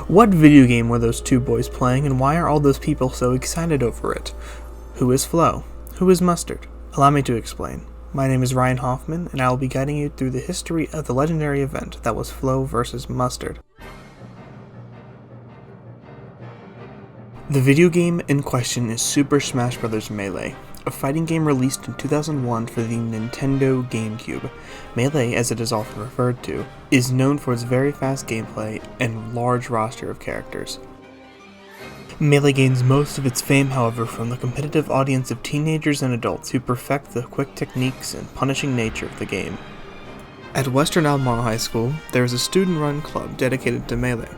What video game were those two boys playing, and why are all those people so excited over it? Who is Flo? Who is Mustard? Allow me to explain. My name is Ryan Hoffman, and I will be guiding you through the history of the legendary event that was Flo versus Mustard. The video game in question is Super Smash Bros. Melee, a fighting game released in 2001 for the Nintendo GameCube. Melee, as it is often referred to, is known for its very fast gameplay and large roster of characters. Melee gains most of its fame, however, from the competitive audience of teenagers and adults who perfect the quick techniques and punishing nature of the game. At Western Albemarle High School, there is a student-run club dedicated to Melee.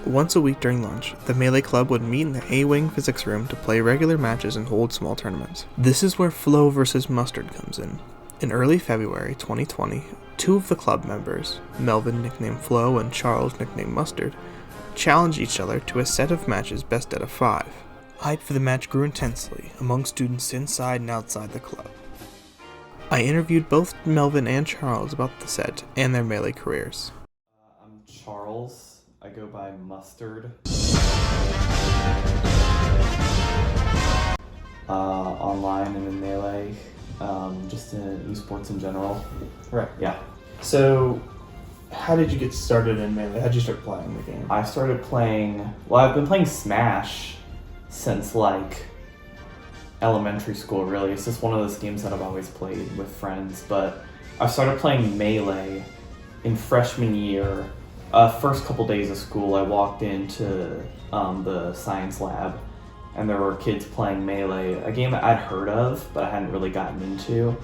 Once a week during lunch, the Melee Club would meet in the A-Wing physics room to play regular matches and hold small tournaments. This is where Flo vs. Mustard comes in. In early February 2020, two of the club members, Melvin nicknamed Flo and Charles nicknamed Mustard, challenged each other to a set of matches best out of 5. Hype for the match grew intensely among students inside and outside the club. I interviewed both Melvin and Charles about the set and their Melee careers. I'm Charles. I go by Mustard. Online and in Melee, just in esports in general. Right. Yeah. So, how did you get started in Melee? How did you start playing the game? I started playing, I've been playing Smash since elementary school, really. It's just one of those games that I've always played with friends, but I started playing Melee in freshman year. First couple days of school, I walked into the science lab, and there were kids playing Melee, a game that I'd heard of, but I hadn't really gotten into.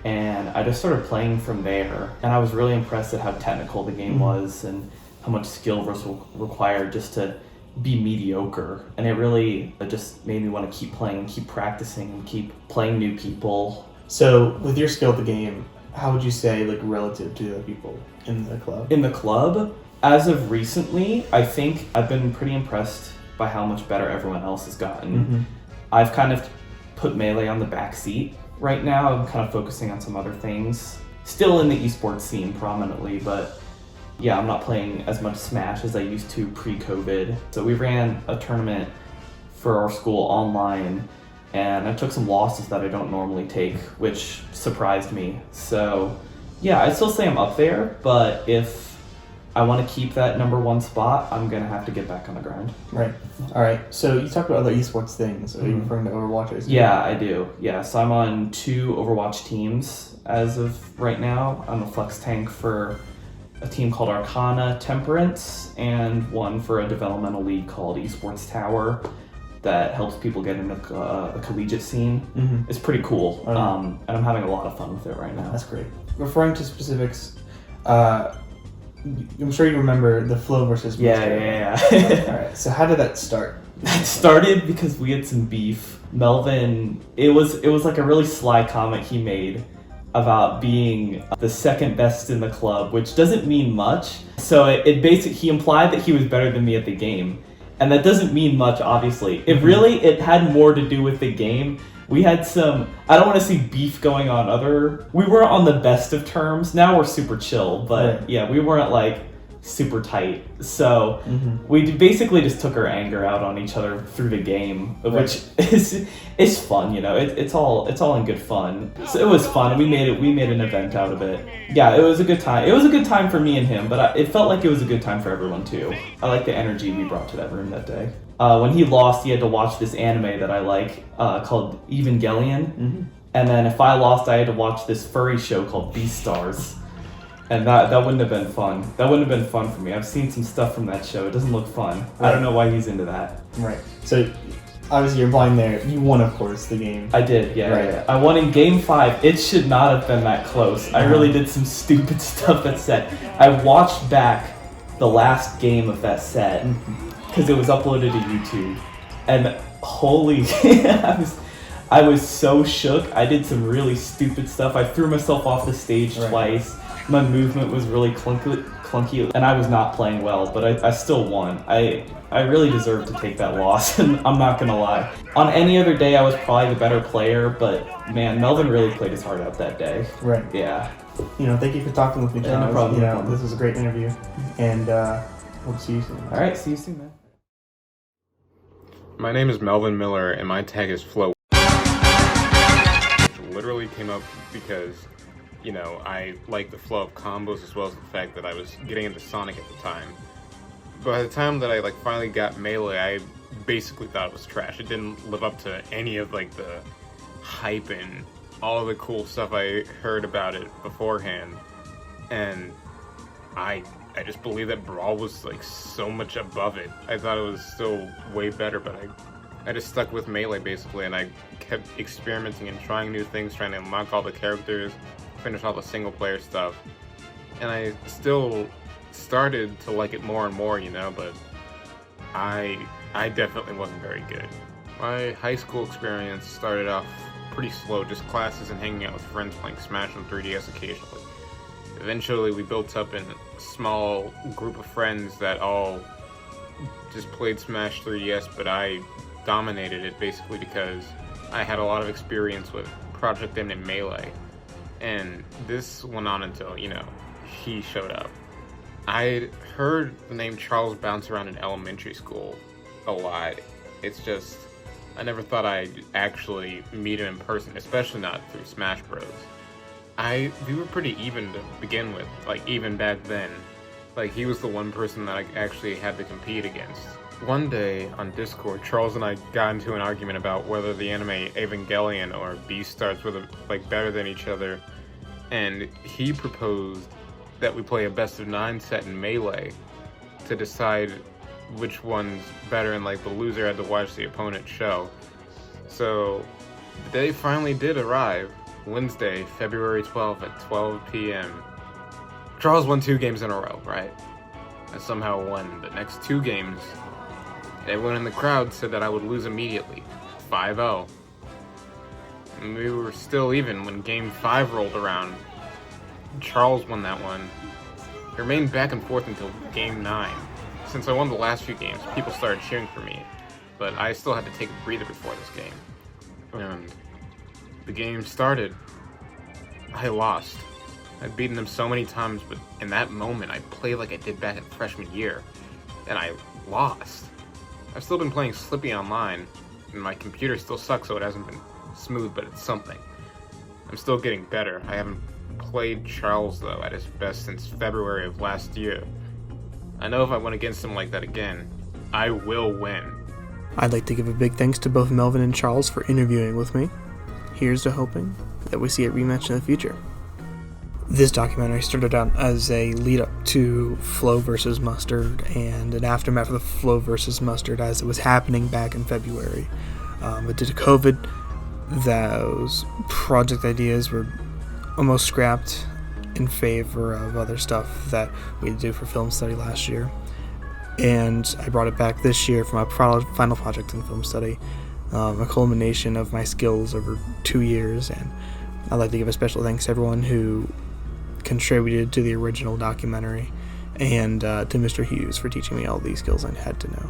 And I just started playing from there, and I was really impressed at how technical the game was and how much skill was required just to be mediocre. And it just made me want to keep playing and keep practicing and keep playing new people. So, with your skill at the game, how would you say, relative to the other people in the club? In the club, as of recently, I think I've been pretty impressed by how much better everyone else has gotten. I've kind of put Melee on the back seat right now. I'm kind of focusing on some other things. Still in the esports scene prominently, but yeah, I'm not playing as much Smash as I used to pre-COVID. So we ran a tournament for our school online, and I took some losses that I don't normally take, which surprised me. So yeah, I'd still say I'm up there, but if I want to keep that number one spot, I'm going to have to get back on the grind. Right. All right. So you talked about other esports things. Are you referring to Overwatch? Yeah, I do. Yeah, so I'm on 2 Overwatch teams as of right now. I'm a flex tank for a team called Arcana Temperance, and one for a developmental league called Esports Tower that helps people get into the collegiate scene. It's pretty cool, and I'm having a lot of fun with it right now. That's great. Referring to specifics, I'm sure you remember the Flo versus Mustard. Yeah. Alright, so how did that start? It started because we had some beef. Melvin, it was like a really sly comment he made about being the second best in the club, which doesn't mean much. So he implied that he was better than me at the game. And that doesn't mean much, obviously. It had more to do with the game. We had some, I don't want to see beef going on we weren't on the best of terms. Now we're super chill, but yeah, we weren't super tight. So we basically just took our anger out on each other through the game, which is fun, it's all in good fun. So it was fun. We made an event out of it. Yeah, it was a good time. It was a good time for me and him, but it felt like it was a good time for everyone too. I like the energy we brought to that room that day. When he lost, he had to watch this anime that I like called Evangelion. And then if I lost, I had to watch this furry show called Beastars. And that wouldn't have been fun. That wouldn't have been fun for me. I've seen some stuff from that show. It doesn't look fun. I don't know why he's into that. Right. So, obviously you're blind there. You won, of course, the game. I did, yeah. I won in Game 5. It should not have been that close. I really did some stupid stuff that set. I watched back the last game of that set because it was uploaded to YouTube. And holy... I was so shook. I did some really stupid stuff. I threw myself off the stage twice. My movement was really clunky, and I was not playing well, but I still won. I really deserved to take that loss, and I'm not gonna lie. On any other day, I was probably the better player, but man, Melvin really played his heart out that day. Right. Yeah. Thank you for talking with me, Charles. No problem. This was a great interview, and We'll see you soon. All right, see you soon, man. My name is Melvin Miller, and my tag is Flow. It literally came up because, I like the flow of combos as well as the fact that I was getting into Sonic at the time. By the time that I finally got Melee, I basically thought it was trash. It didn't live up to any of the hype and all of the cool stuff I heard about it beforehand. And I just believe that Brawl was so much above it. I thought it was still way better, but I just stuck with Melee basically, and I kept experimenting and trying new things, trying to unlock all the characters, finish all the single player stuff. And I still started to like it more and more, but I definitely wasn't very good. My high school experience started off pretty slow, just classes and hanging out with friends playing Smash on 3DS occasionally. Eventually we built up in a small group of friends that all just played Smash 3DS, but I dominated it basically because I had a lot of experience with Project M and Melee. And this went on until, he showed up. I'd heard the name Charles bounce around in elementary school a lot. It's just, I never thought I'd actually meet him in person, especially not through Smash Bros. We were pretty even to begin with, even back then. He was the one person that I actually had to compete against. One day on Discord, Charles and I got into an argument about whether the anime Evangelion or Beastars were better than each other, and he proposed that we play a best of 9 set in Melee to decide which one's better, and the loser had to watch the opponent's show. So the day finally did arrive, Wednesday, February 12th at 12 p.m. Charles won 2 games in a row, right? I somehow won the next 2 games. Everyone in the crowd said that I would lose immediately, 5-0. And we were still even when game 5 rolled around. Charles won that one. It remained back and forth until game 9. Since I won the last few games, people started cheering for me, but I still had to take a breather before this game. And the game started. I lost. I'd beaten him so many times, but in that moment, I played like I did back in freshman year, and I lost. I've still been playing Slippy online, and my computer still sucks, so it hasn't been smooth, but it's something. I'm still getting better. I haven't played Charles, though, at his best since February of last year. I know if I went against him like that again, I will win. I'd like to give a big thanks to both Melvin and Charles for interviewing with me. Here's to hoping that we see a rematch in the future. This documentary started out as a lead-up to Flow vs. Mustard and an aftermath of the Flow vs. Mustard as it was happening back in February. But due to COVID, those project ideas were almost scrapped in favor of other stuff that we did for film study last year. And I brought it back this year for my final project in film study, a culmination of my skills over 2 years. And I'd like to give a special thanks to everyone who contributed to the original documentary, and to Mr. Hughes for teaching me all these skills I had to know.